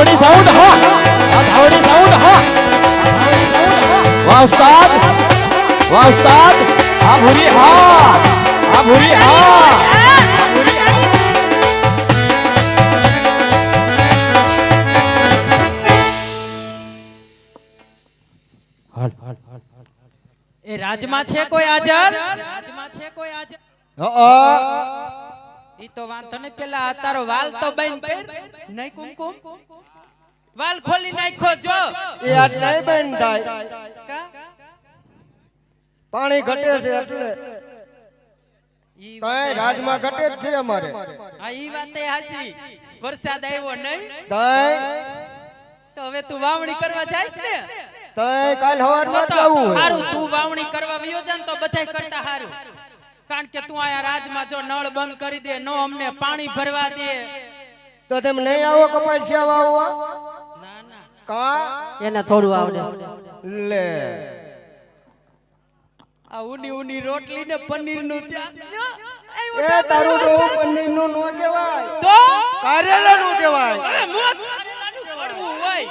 धावड़ी sound हो धावड़ी sound हो वाह उस्ताद हाँ भूरी हाँ भूरी हाँ એ રાજમાં છે કોઈ હાજર રાજમાં છે કોઈ હાજર ઈ તો વાંધો નહીં પેલા તારો વાલ તો બંધ કર નહીં કુમકુમ વાલ ખોલી નાખો જો એ આજ નહીં બંધ થાય પાણી ઘટે છે એટલે તય રાજમાં ઘટે જ છે અમારે હા ઈ વાતે હાસી વરસાદ આવ્યો નહીં તય તો હવે તું વાવણી કરવા જાઈસ ને તય કાલ હવારમાં જાવું હારું તું વાવણી કરવા વયો જા ને તો બધાય કરતા હારું કારણ કે તું આયા રાજમાં જો નળ બંધ કરી દે નો અમને પાણી ભરવા દે તો તમે નહીં આવો કપાસિયા વાવવા ના ના કા એને થોડું આવડે લે આ ઉની રોટલી ને પનીર નું શાક જો એ તારું તો પનીર નું નો કહેવાય તો કારેલા નું કહેવાય કડવું હોય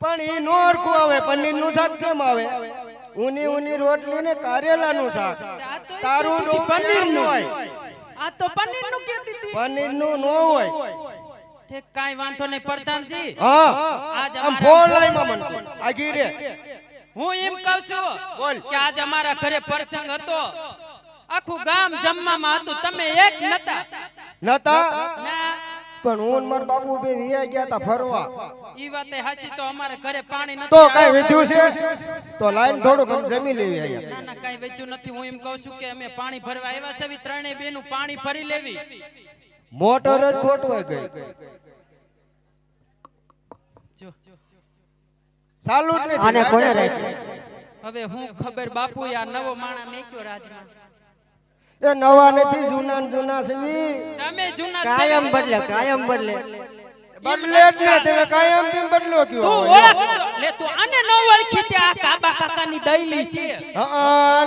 પણ ઈ નો હરખું આવે પનીર નું શાક કેમ આવે ઉની રોટલી ને કારેલા નું શાક તારું તો પનીર નું હોય આ તો પનીર નું કહેતી હતી પનીર નું નો હોય ઠીક કાઈ વાંધો નહીં પ્રધાનજી હા આજ આમ ફોન લાઈ માં મન આગી રે હું એમ કહું છું કે આજ અમારા ઘરે પ્રસંગ હતો આખું ગામ જમવામાં હતું તમે એક નતા નતા ના પણ હું માર બાપુ બે વિયા ગયા તા ફરવા ઈ વાતે હાસી તો અમારે ઘરે પાણી નથી તો કઈ વિધ્યું છે તો લાઈન થોડું જમી લેવી આયા ના ના કઈ વેચ્યું નથી હું એમ કહું છું કે અમે પાણી ભરવા આવ્યા છે ત્રણેય બેનું પાણી ભરી લેવી મોટર જ ખોટવાઈ ગઈ જો ચાલુ જ નથી આને કોણે રાખ્યું હવે હું ખબર બાપુ આ નવો માણા મેક્યો રાજમાં એ નવા નથી જૂના છે તમે જૂના કાયમ બદલે બદલે જ ને તમે કાયમ તેમ બદલો કયો તું ઓળખ લે તું આને ન ઓળખી તે આ કાબા કાકાની દઈલી છે હા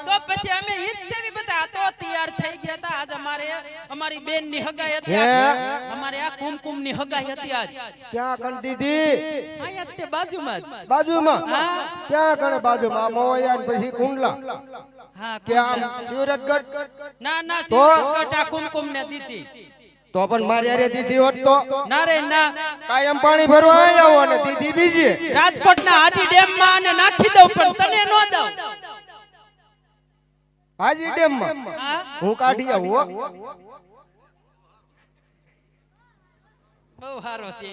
તો પછી અમે ઈ જ સેવી બધા તો તૈયાર થઈ ગયા હતા આજ અમારી બેન ની હગાઈ હતી અમારે આ કુમકુમ ની હગાઈ હતી આજ ક્યાં કણ દીદી અહીંયા તે બાજુમાં હા ક્યાં કણે બાજુમાં મોયા ને પછી કુંડલા હા ક્યાં સુરતગઢ ના સુરતગઢ આ કુમકુમ ને દીધી તો પણ મારી હારે દીદી હોત તો ના રે ના કાયમ પાણી ભરવા આવો અને દીદી બીજી રાજકોટ ના હાજી ડેમ માં આને નાખી દઉં પણ તને નો દઉં હાજી ડેમ માં હું કાઢી આવું બહુ સારો છે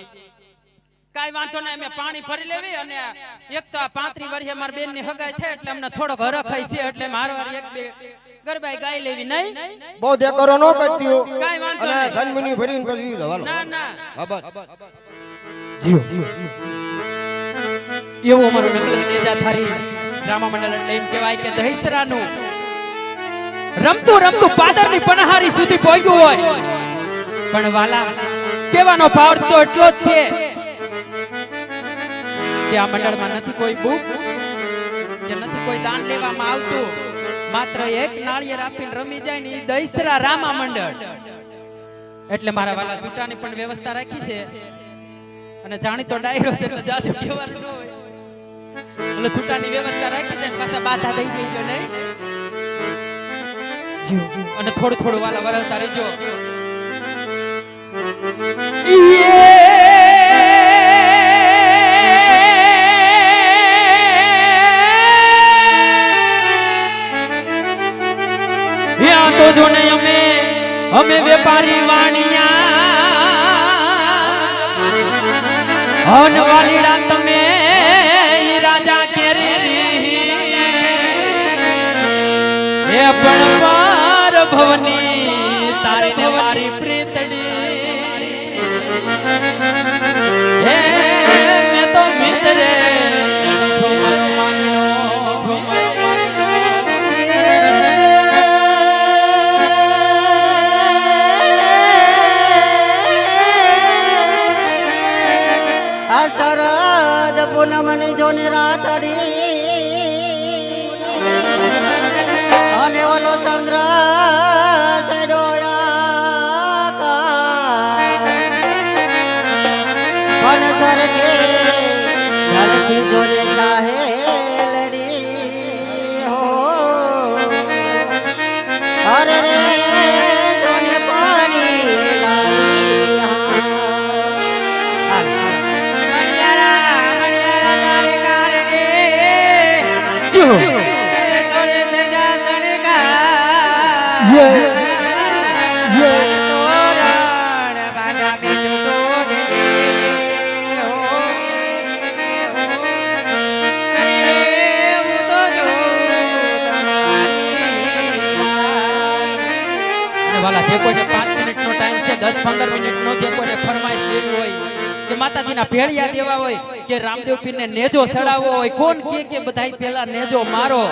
કાઈ વાંધો નહીં અમે પાણી ભરી લેવી અને એક તો આ 35 વર્ષે માર બેન ની હગાઈ થાય એટલે અમને થોડોક હરખાઈ છે એટલે મારવાર એક બે ગરબાઈ ગાઈ લેવી નહીં બહુ દેકરો નો કરતીઓ કાઈ વાંધો અને નહીં જન્મની ભરીને પછી જવાલો ના બાબા જીઓ એવો અમારો નગર નેજા થારી રામા મંડળ એટલે એમ કહેવાય કે દહીસરાનું રમતું પાદરની પનહારી સુધી પહોંચ્યું હોય પણ વાલા કેવાનો ભાવ તો એટલો જ છે કે આ મંડળમાં નથી કોઈ બુક કે નથી કોઈ દાન લેવામાં આવતું માત્ર એક નાળિયેર આપીને રમી જાય ને ઈ દહીસરા રામા મંડળ એટલે મારા વાલા સુટાની પણ વ્યવસ્થા રાખી છે અને જાણી તો ડાયરો છે એટલે જાજુ કહેવાનું ન હોય એટલે સુટાની વ્યવસ્થા રાખી છે પાછા બાધા દઈ જઈજો નહીં અને થોડું વાલા વરસતા રહેજો તો જો ને અમે વેપારી વાણિયા હન વાલીડા તમે રાજા કેરી એ પણ પાર ભવની તારી ને મારી પ્રીતડી હે મેં તો મિત્રે પૂનમની જોની રાતડી અને ઓલો ચંદ્ર તોરણ બાંધા બીજું તોડી દે. અરે હું તો જોઉં તમારી રાહ. અને વાલા જે કોઈને 5 મિનિટનો ટાઈમ છે 10-15 મિનિટનો જે કોઈને ફરમાઈશ દેવી હોય કે માતાજીના ભેળિયા દેવા હોય કે રામદેવ પીરને નેજો ચડાવવો હોય કોણ કે બધાય પહેલા નેજો મારો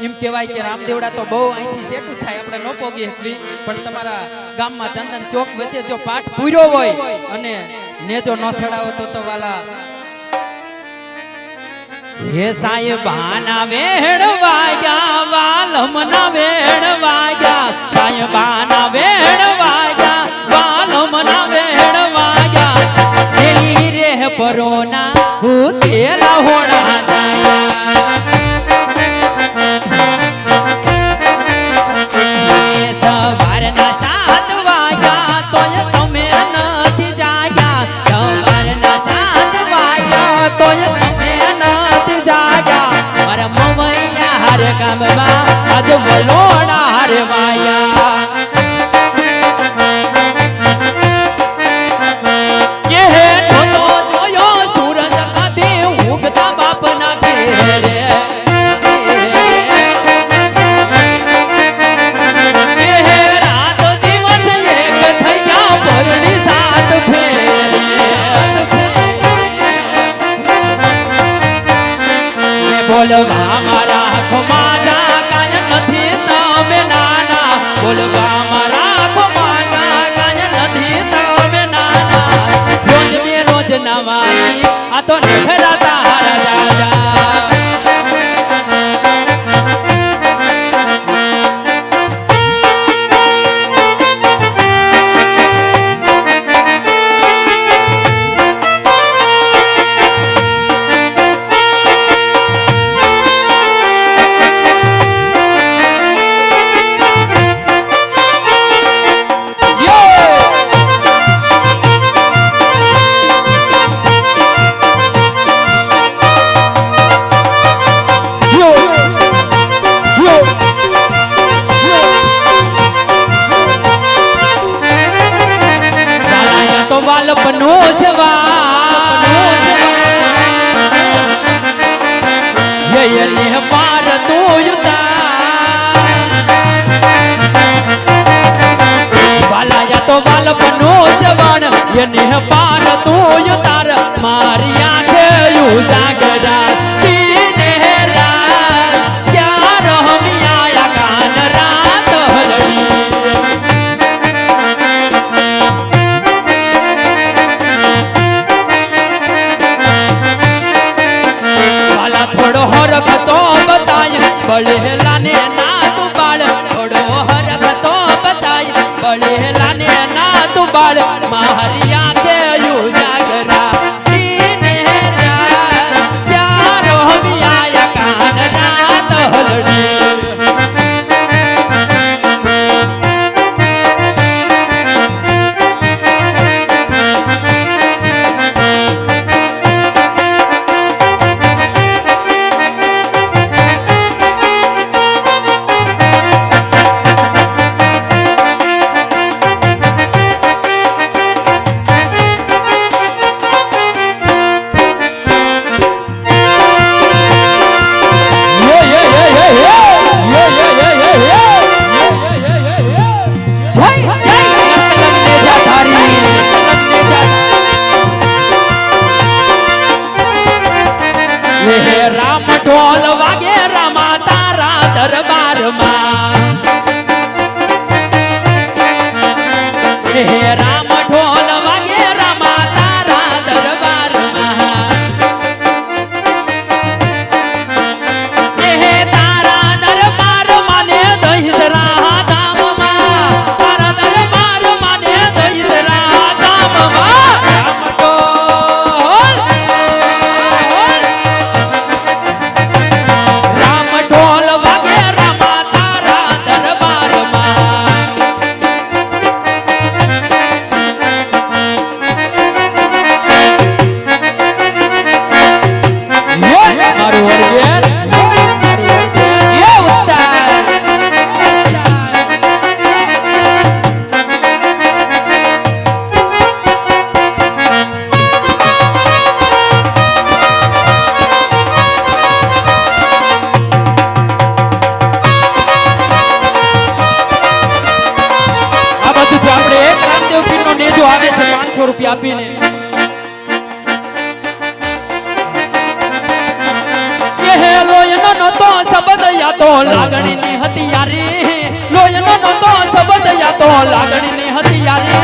એમ કહેવાય કે રામદેવડા તો બહુ અહીંથી સેટું થાય આપણે ન પોગી શકવી પણ તમારા ગામમાં ચંદન ચોક વચ્ચે જો પાઠ પૂર્યો હોય અને નેજો ન ચડાવો તો વાલા હે સાહેબાના વેણ વાગ્યા વાલમના વેણ વાગ્યા સાહેબાના વેણ વાગ્યા વાલમના વેણ વાગ્યા તેલી રે પરોના હું તેલા હોણા જાયા સવારના 7 વાગ્યા તોય તમે નથી જાગ્યા સવારના 7 વાગ્યા તોય તમે નથી જાગ્યા મારા મમૈયા હારે ગામમાં આજ વલોડા હારે વાયા કે હે તો જોયો સૂરજ કાઢે ઉગતા બાપના ઘેરે બોલવા મારા ખોમાના કાય નથી તમે નાના બોલવા મારા ખોમાના કાય નથી તમે નાના રોજ ને રોજ નવાની આ તો નખરાતા હારા જાજા વાલપનો યયને પાર વાલાયા તો વાલપનો જવાન યને પાર તું તાર મારી આંખે ઉજાગરા તીને રાત ક્યાં રહમિયા કાન રાત હરડી થોડો હરખ તો બતાય બળેલા ને ના તું બાળ થોડો હરખ તો બતાય બળેલા ને ના તું બાળ મારી આંખે ઉજાગરા તીને રાત ક્યાં રહમિયા કાન રાત હરડી રૂપિયા આપીને એ લોયનો નતો શબ્દ યાતો લાગણીની હતી યારી લોયનો નતો શબ્દ યાતો લાગણીની હતી યારી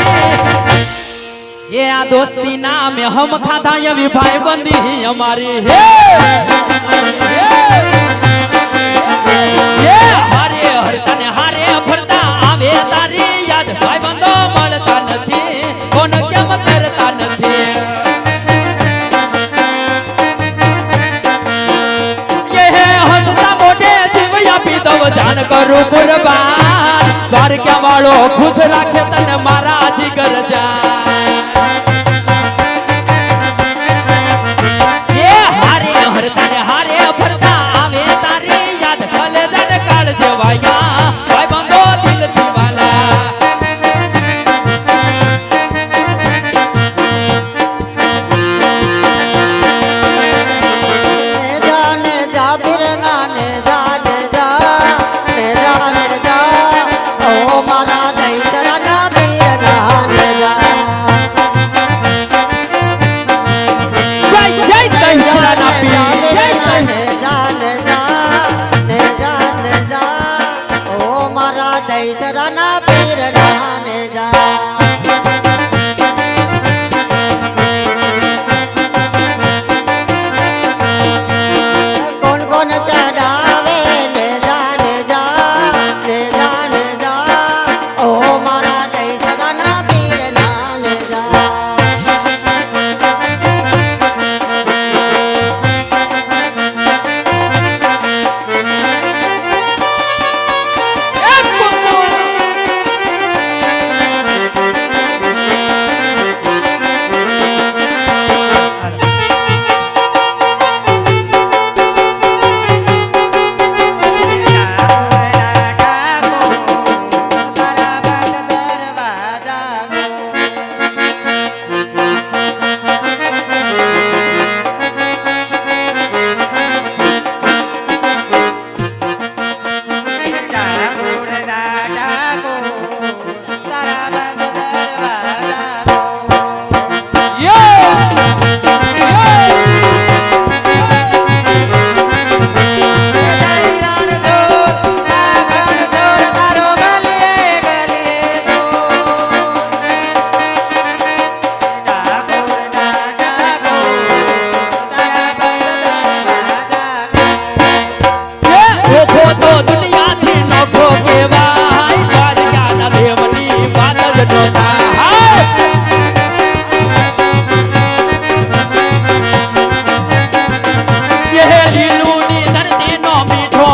એ આ દોસ્તી નામે હમ ખાધા એવી ભાઈબંધી અમારી હે એ હારે હરતા ને હારે ફરતા આવે તારી યાદ ભાઈબંધો મળતા નથી કોણ કેમ કરતા નથી જાન કરું કુરબાન દ્વારકા વાળો ખુશ રાખે તને મારા જીગર એ હારે હરતા ને હારે ફરતા આવે તારી યાદ ભલે જન કાળ જેવાયા ભાઈ બંધો દિલ દીવાલા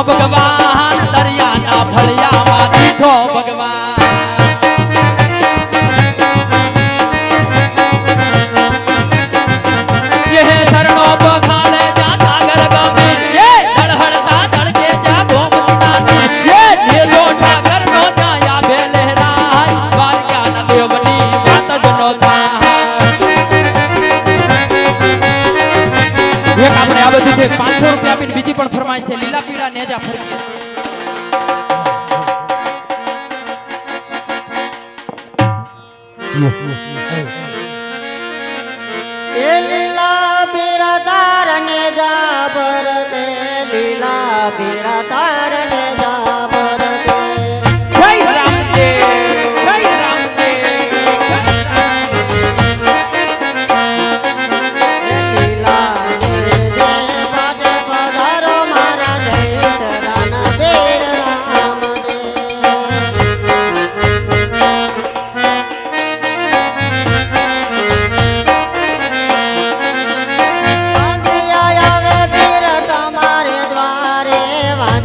ભગવાન દરિયાના ફળિયામાં દીઠો ભગવાન ये शरणो बखाने जा सागर गंभीर ये धड़हड़ता धड़के जा गोमती ये लोटा कर नो जाया बेलहराय द्वारका न देवनी मात जनो था एक આપણે આ બધું 500 રૂપિયા આપીને બીજી પણ ફરમાય છે લીલા પીળા નેજા ફરકી એ લીલા પીળા તારને જાબર દે લીલા પીળા તારને જાબર દે જય રામદેવ જય રામદેવ એ લીલા જય પાટે પધારો મારા જય તરાના દેર રામ દે વાંધિયા આવે વીર તમારે દ્વારે વાંધિયા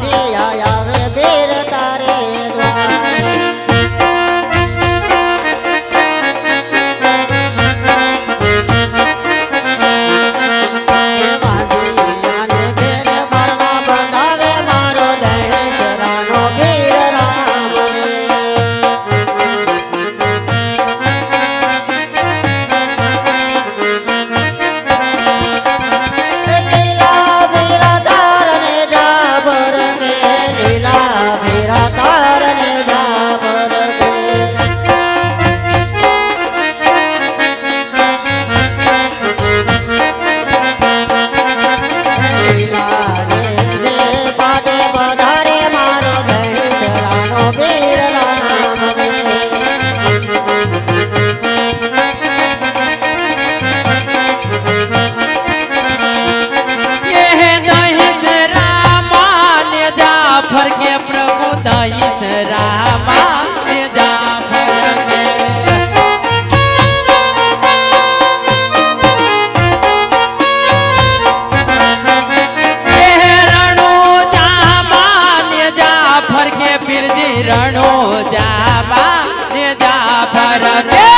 રણો જાબા ને જાફર રે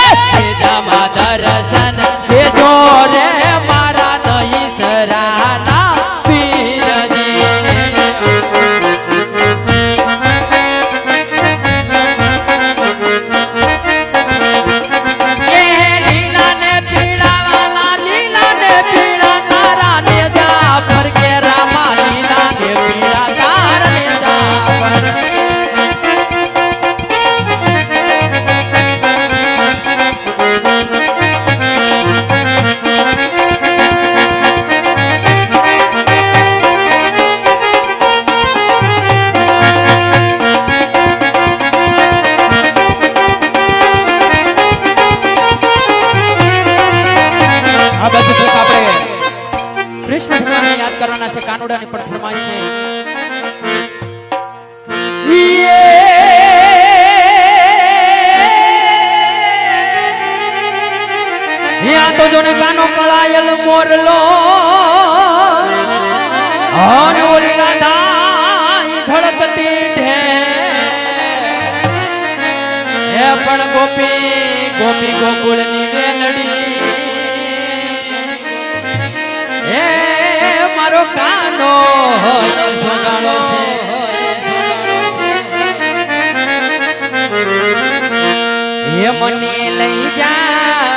જામા દર્શન દેજો રે મારા દહીસરાના પીરજી એ લીલા ને પીળા વાલા લીલા ને પીળા તારા ને જાફર કે રામા લીલા ને પીળા તારા ને જાફર આ બધું દુઃખ આપણે કૃષ્ણ ભગવાનને યાદ કરવાના છે કાનુડાની પણ ફરમાઈશ છે યા તો જોને કાનો કળાયલ મોરલો ઓલી રાધાઈ ધડકતી ઢે હે પણ ગોપી ગોપી ગોકુળની વેલડી હે મારો કાનો હોય સોગાળો છે હે મને લઈ જા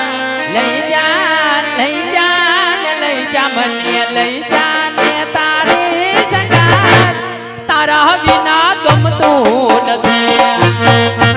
લઈ જા લઈ જા ને લઈ જા મને લઈ જા ને તારી સંગાત તારા વિના ગમતું નથી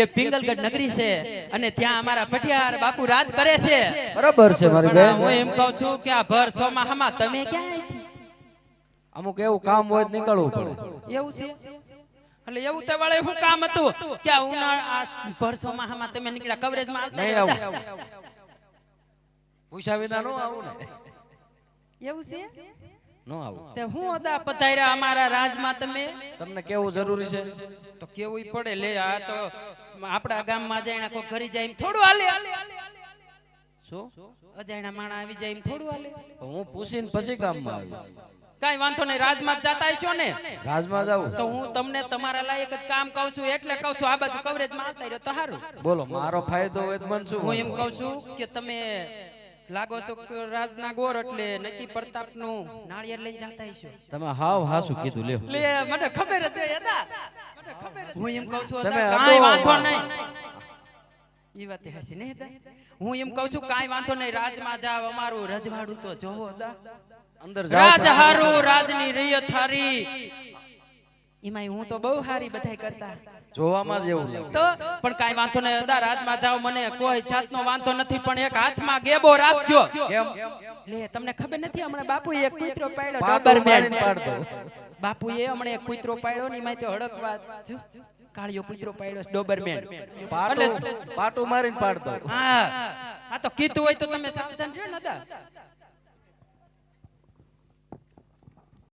એ પિંગલગઢ નગરી છે અને ત્યાં અમારા પઠિયાર બાપુ રાજ કરે છે. બરાબર છે મારી પણ બેન. હું એમ કહું છું કે આ ભર ચોમાહામાં તમે ક્યાં અમુક એવું કામ હોય તો નીકળવું પડે. એવું છે? એટલે એવું તે વાળે શું કામ હતું કે આ ઉનાળા આ ભર ચોમાહામાં તમે નીકળ્યા કવરેજમાં આવતા નહીં રહ્યા આવું. હતા? પૂછ્યા વિના નો આવું ને. એવું છે? નો આવું. તે હું અદા પધાર્યા અમારા રાજમાં તમે? તમને કેવું જરૂરી છે? તો કેવું પડે લે. આ તો આપણા ગામમાં જઈને કોઈ ઘરી જાય એમ થોડું હાલે. શું? અજાણ્યા માણા આવી જાય એમ થોડું હાલે. તો હું પૂછીને પછી કામમાં આવી. કાઈ વાંધો નહીં, રાજમાં જાતા હશો ને? રાજમાં જાવું. તો હું તમને તમારા લાયક જ કામ કહું છું એટલે કહું છું આ બાજુ કવરેજમાં આવતા રહ્યો તો સારું. બોલો મારો ફાયદો હોય તો મને શું હું એમ વાંધો? કહું છું કે તમે લાગો છો કે રાજના ગોર એટલે નકી પ્રતાપનું નાળિયેર લઈને જાતા હશો. તમે હાવ હાસું કીધું લ્યો. લે મને ખબર જ હોય હતા. મને ખબર જ. હું એમ કહું છું તમે હતા, કાંઈ અડો. વાંધો નહીં. ઈ વાત હસી નહીં હતા. હું એમ કહું છું કાંઈ વાંધો નહીં, રાજમાં જાવ, અમારું રજવાડું તો જોવો હતા. અંદર રાજ જાવ. હારું, રાજની રૈયત હારી. એમાંય હું તો બહુ હારી બધાય કરતા. જોવામાં જ એવું લાગે. તો પણ કાંઈ વાંધો નહીં, અદા રાજમાં જાવ, મને કોઈ જાતનો વાંધો નથી, પણ એક હાથમાં ગેબો રાખજો. કેમ? લે તમને ખબર નથી હમણાં બાપુએ એક કૂતરો પાડ્યો પાટું ડોબરમેન. મારીને પાડ દો. બાપુએ હમણાં એક કૂતરો પાડ્યો ને એમાં તો હડકવા જો, કાળિયો કૂતરો પાડ્યો છે, ડોબરમેન. પાટું મારીને પાડ દો. હા આ તો કીધું હોય તો તમે સાવધાન રહ્યો ને અદા.